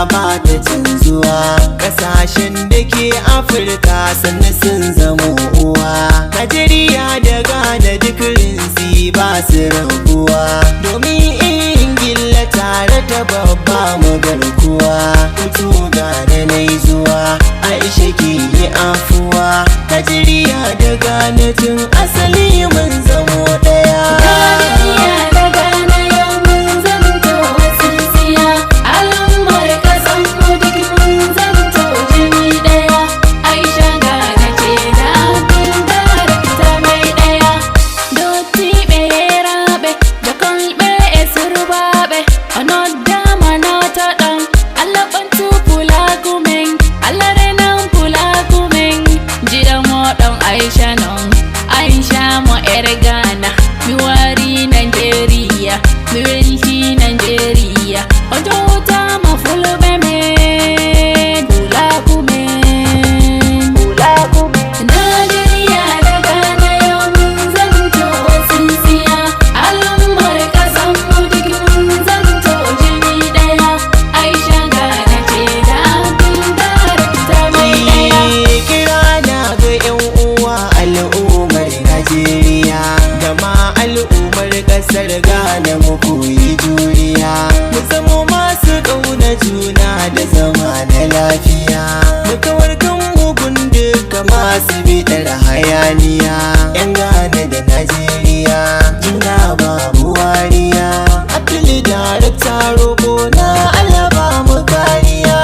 ba ta canzuwa. Kasashen da ke Afirka sannan sun zama uwa. Najeriya da Ghana duk rinsi ba su rabuwa. Domin Ingila tare da babba mu garkuwa. Hutu Ghana na zuwa, Aisha ke yi afuwa. Najeriya da Ghana tun asali mun zamo ɗaya. Aisha mo ere Ghana, mi wari Nigeria, mi welki Nigeria. Ojo ta ma fulbe men, bulaku men, bulaku men. Nigeria da Ghana yo mun zanto sisiya, al'ummar kasan mu duk mun zanto jini daya. Aisha Ghana ce da abin da ta mai daya. Kira na ga 'yan uwa al'ummar Najeriya da ma al'ummar ƙasar Ghana mu koyi juriya. Mu zamo masu ƙauna juna da zama na lafiya. Mu kawar kan mugun duka masu biɗar hayaniya. 'Yan Ghana da Najeriya juna babu wariya. Abdul Darakta roƙo na Allah ba mu kariya.